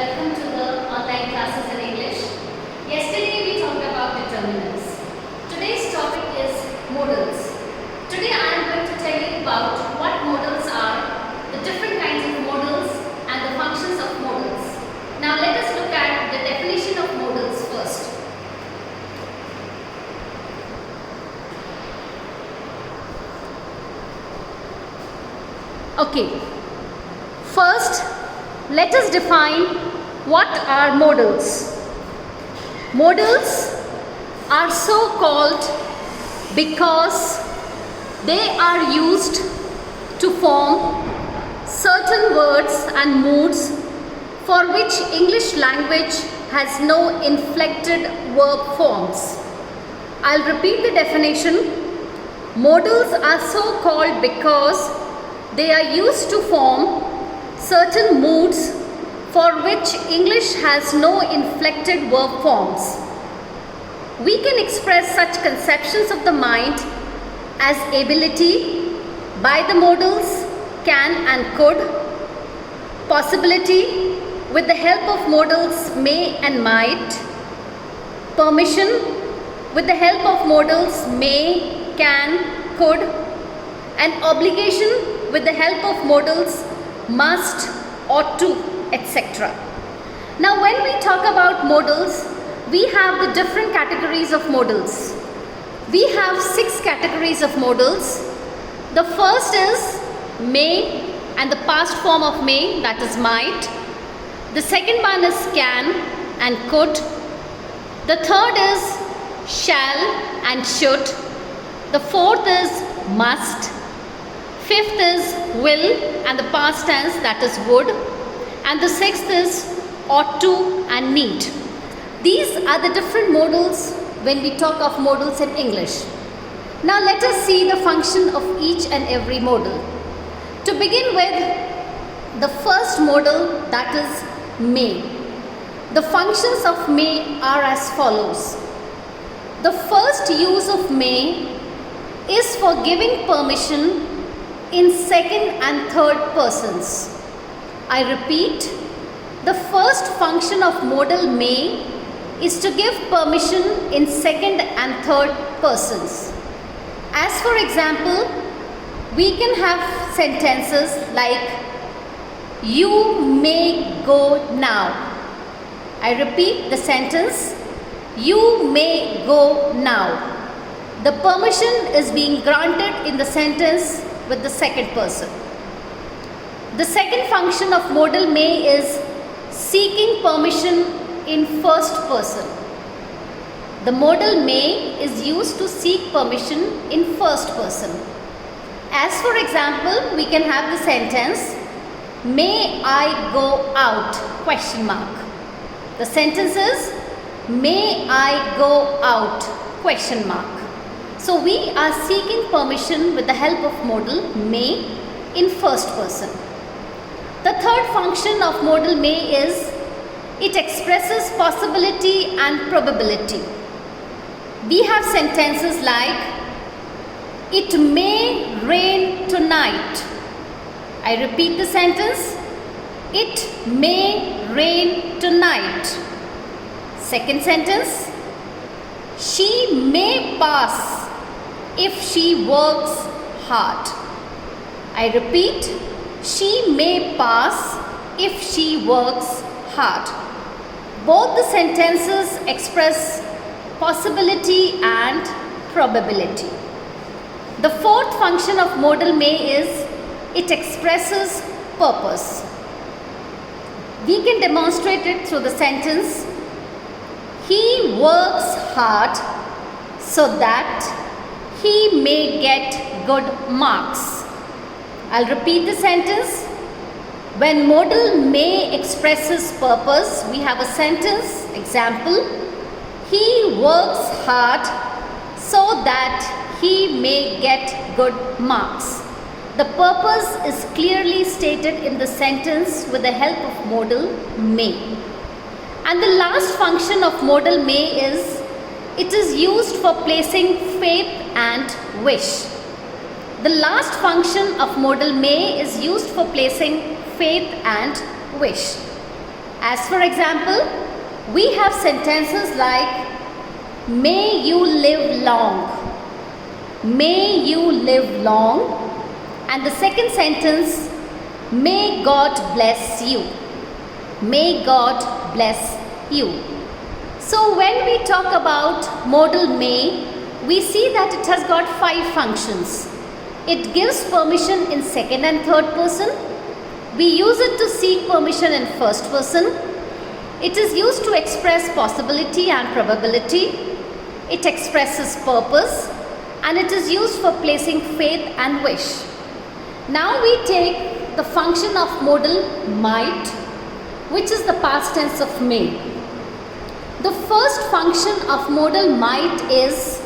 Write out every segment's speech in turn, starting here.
Welcome to the online classes in English. Yesterday we talked about determinants. Today's topic is modals. Today I am going to tell you about what modals are, the different kinds of modals and the functions of modals. Now let us look at the definition of modals first. Okay, first let us define what are modals. Modals are so called because they are used to form certain words and moods for which English language has no inflected verb forms. I'll repeat the definition. Modals are so called because they are used to form certain moods for which English has no inflected verb forms. We can express such conceptions of the mind as ability by the modals can and could, possibility with the help of modals may and might, permission with the help of modals may, can, could, and obligation with the help of modals must, ought to, etc. Now when we talk about modals, we have the different categories of modals. We have 6 categories of modals. The first is may and the past form of may, that is might. The second one is can and could. The third is shall and should. The fourth is must. Fifth is will and the past tense, that is would. And the sixth is ought to and need. These are the different modals when we talk of modals in English. Now let us see the function of each and every modal. To begin with, the first modal, that is may. The functions of may are as follows. The first use of may is for giving permission in second and third persons. I repeat, the first function of modal may is to give permission in second and third persons. As for example, we can have sentences like, you may go now. I repeat the sentence, you may go now. The permission is being granted in the sentence with the second person. The second function of modal may is seeking permission in first person. The modal may is used to seek permission in first person. As for example, we can have the sentence, may I go out? Question mark. The sentence is, may I go out? Question mark. So we are seeking permission with the help of modal may in first person. The third function of modal may is it expresses possibility and probability. We have sentences like, it may rain tonight. I repeat the sentence, it may rain tonight. Second sentence, she may pass if she works hard. I repeat, she may pass if she works hard. Both the sentences express possibility and probability. The fourth function of modal may is it expresses purpose. We can demonstrate it through the sentence, he works hard so that he may get good marks. I'll repeat the sentence. When modal may expresses purpose, we have a sentence, example, he works hard so that he may get good marks. The purpose is clearly stated in the sentence with the help of modal may. And the last function of modal may is it is used for placing faith and wish. The last function of modal may is used for placing faith and wish. As for example, we have sentences like may you live long. May you live long. And the second sentence, may God bless you. May God bless you. So when we talk about modal may, we see that it has got 5 functions. It gives permission in second and third person. We use it to seek permission in first person. It is used to express possibility and probability. It expresses purpose, and it is used for placing faith and wish. Now we take the function of modal might, which is the past tense of may. The first function of modal might is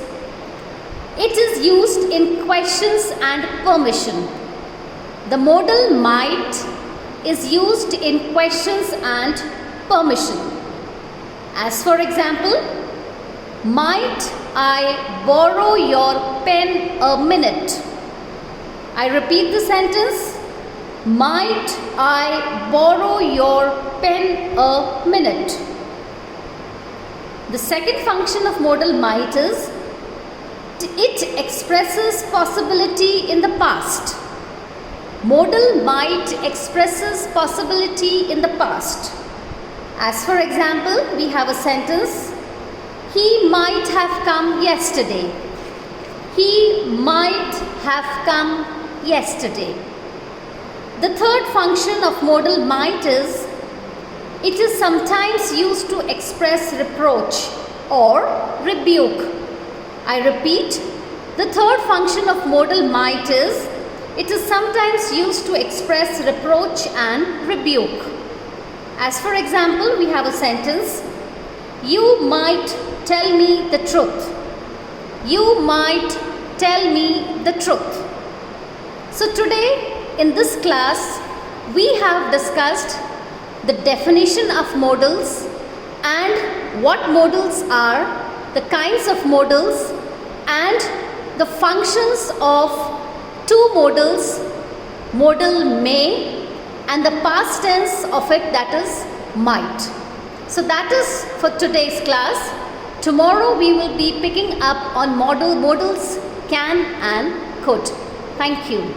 it is used in questions and permission. The modal might is used in questions and permission. As for example, might I borrow your pen a minute? I repeat the sentence. Might I borrow your pen a minute? The second function of modal might is it expresses possibility in the past. Modal might expresses possibility in the past. As for example, we have a sentence, he might have come yesterday. He might have come yesterday. The third function of modal might is it is sometimes used to express reproach or rebuke. I repeat, the third function of modal might is it is sometimes used to express reproach and rebuke. As for example, we have a sentence, you might tell me the truth. You might tell me the truth. So today in this class, we have discussed the definition of modals and what modals are, the kinds of modals, and the functions of 2 modals, modal may and the past tense of it, that is might. So that is for today's class. Tomorrow we will be picking up on modals can and could. Thank you.